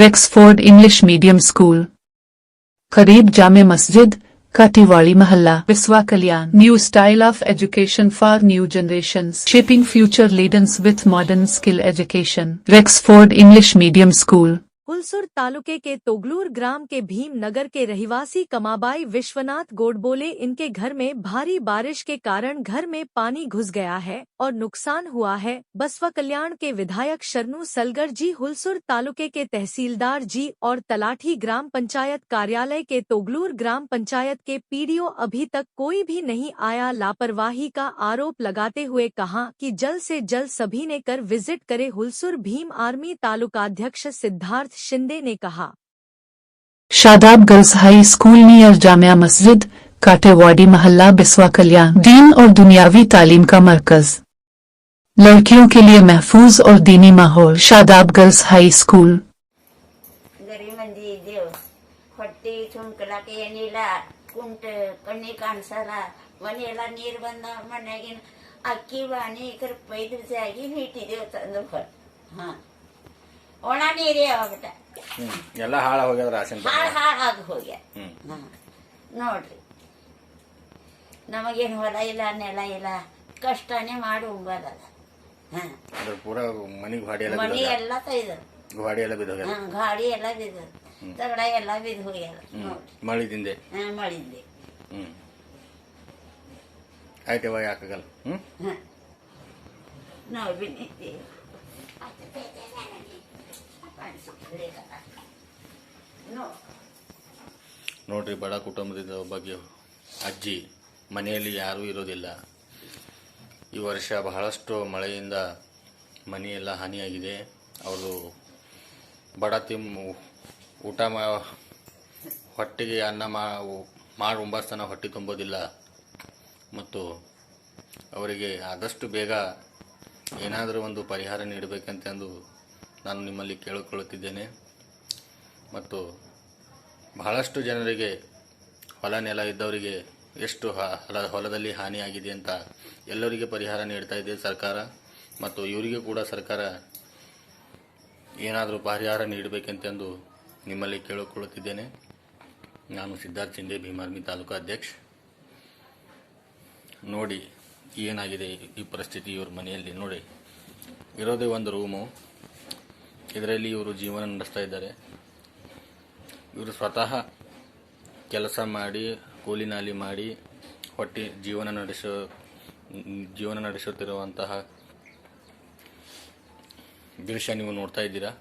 रेक्सफोर्ड English medium school, करीब जामे मस्जिद, काटीवाड़ी महल्ला, बिस्वा कल्याण. New style of education for new generations, shaping future leaders with modern skill education. Rexford English Medium School. Hulsur तालुके के तोगलूर ग्राम के भीम नगर के रहवासी कमाबाई विश्वनाथ गोडबोले इनके घर में भारी बारिश के कारण घर में पानी घुस गया है और नुकसान हुआ है। बसवा कल्याण के विधायक शरणू सलगर जी, हुलसुर तालुके के तहसीलदार जी और तलाठी ग्राम पंचायत कार्यालय के तोगलूर ग्राम पंचायत के पीडीओ अभी तक कोई भी नहीं आया। लापरवाही का आरोप लगाते हुए कहा कि जल्द से जल्द सभी ने कर विजिट करे। हुलसुर भीम आर्मी तालुकाध्यक्ष सिद्धार्थ शिंदे ने कहा, Shadab girls high school near Jamia Masjid, Katewadi महल्ला, बिस्वा कल्याण, दीन और दुनियावी तालीम का मरकज, लड़कियों के लिए महफूज और दीनी माहौल। Shadab girls high school. गरी मंदी देव ಹೊಟ್ಟಿ ಚುಂಕಲಕ್ಕೆ ಏನಿಲ್ಲ ಕುಂಟ ಕಣ್ಣಿ ಕಾಣಿಸಲ್ಲ ಮನೆಯೆಲ್ಲ ನೀರು ಬಂದ ಮನೆಯಾಗಿನ ಅಕ್ಕಿ ಬಾಣಿ ಕರ್ ಪೈದು ಜಾಗಿ ಇಟ್ಟಿದ್ದೇವೆ ತಂದು ಹಾಂ ಒಣ ನೀರೇ ಆಗ್ಬಿಟ್ಟ ಎಲ್ಲ ಹಾಳು ಹೋಗ್ಯದ ರಾಶನ್ ಹಾಳಾಗಿ ಹೋಗ್ಯ ನೋಡ್ರಿ ನಮಗೇನು ಹೊಲ ಇಲ್ಲ ನೆಲ ಇಲ್ಲ ಕಷ್ಟನೇ ಮಾಡಿ ಉಂಬಲ್ಲ ಪೂರ ಮನಿ ಮನಿ ಎಲ್ಲ ತೆಗೆದರು ಗಾಡಿ ಎಲ್ಲ ಬಿದ್ದು ಹೋಗ್ಯದ ಗಾಡಿ ಎಲ್ಲ ಬಿದ್ದು ತಗಡ ಎಲ್ಲ ಬಿದ್ದು ಹೋಗ್ಯದ ನೋಡ್ರಿ ಮಳಿದಿಂದೆ ಮಳಿಂದೆ ಆಯ್ತವ ಯಾಕಾಗಲ್ಲ ನಾವು ಬಿಟ್ಟಿದ್ದೀವಿ ನೋಡ್ರಿ, ಬಡ ಕುಟುಂಬದಿಂದ ಒಬ್ಬ ಅಜ್ಜಿ ಮನೆಯಲ್ಲಿ ಯಾರೂ ಇರೋದಿಲ್ಲ. ಈ ವರ್ಷ ಬಹಳಷ್ಟು ಮಳೆಯಿಂದ ಮನೆಯೆಲ್ಲ ಹಾನಿಯಾಗಿದೆ. ಅವರು ಬಡ ಊಟ ಹೊಟ್ಟೆಗೆ ಅನ್ನ ಮಾಡಿ ಒಂಬಸ್ತನ ಹೊಟ್ಟೆ ತುಂಬೋದಿಲ್ಲ ಮತ್ತು ಅವರಿಗೆ ಆದಷ್ಟು ಬೇಗ ಏನಾದರೂ ಒಂದು ಪರಿಹಾರ ನೀಡಬೇಕಂತಂದು ನಾನು ನಿಮ್ಮಲ್ಲಿ ಕೇಳಿಕೊಳ್ಳುತ್ತಿದ್ದೇನೆ. ಮತ್ತು ಬಹಳಷ್ಟು ಜನರಿಗೆ ಹೊಲ ನೆಲ ಇದ್ದವರಿಗೆ ಎಷ್ಟು ಹೊಲದಲ್ಲಿ ಹಾನಿಯಾಗಿದೆ ಅಂತ ಎಲ್ಲರಿಗೆ ಪರಿಹಾರ ನೀಡ್ತಾ ಇದೆ ಸರ್ಕಾರ. ಮತ್ತು ಇವರಿಗೆ ಕೂಡ ಸರ್ಕಾರ ಏನಾದರೂ ಪರಿಹಾರ ನೀಡಬೇಕಂತಂದು ನಿಮ್ಮಲ್ಲಿ ಕೇಳಿಕೊಳ್ಳುತ್ತಿದ್ದೇನೆ. ನಾನು ಸಿದ್ಧಾರ್ಥ ಶಿಂದೆ, ಭೀಮಾರ್ಮಿ ತಾಲೂಕು ಅಧ್ಯಕ್ಷ. ನೋಡಿ ಏನಾಗಿದೆ ಈ ಪರಿಸ್ಥಿತಿ ಇವ್ರ ಮನೆಯಲ್ಲಿ. ನೋಡಿ, ಇರೋದೇ ಒಂದು ರೂಮು, ಇದರಲ್ಲಿ ಇವರು ಜೀವನ ನಡೆಸ್ತಾ ಇದ್ದಾರೆ. ಇವರು ಸ್ವತಃ ಕೆಲಸ ಮಾಡಿ ಕೂಲಿ ನಾಲಿ ಮಾಡಿ ಜೀವನ ನಡೆಸುತ್ತಿರುವಂತಹ ದೃಶ್ಯ ನೀವು ನೋಡ್ತಾ ಇದ್ದೀರಾ.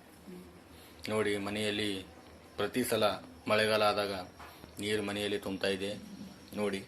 ನೋಡಿ, ಮನೆಯಲ್ಲಿ ಪ್ರತಿ ಸಲ ಮಳೆಗಾಲ ಆದಾಗ ನೀರು ಮನೆಯಲ್ಲಿ ತುಂಬ್ತಾ ಇದೆ. ನೋಡಿ.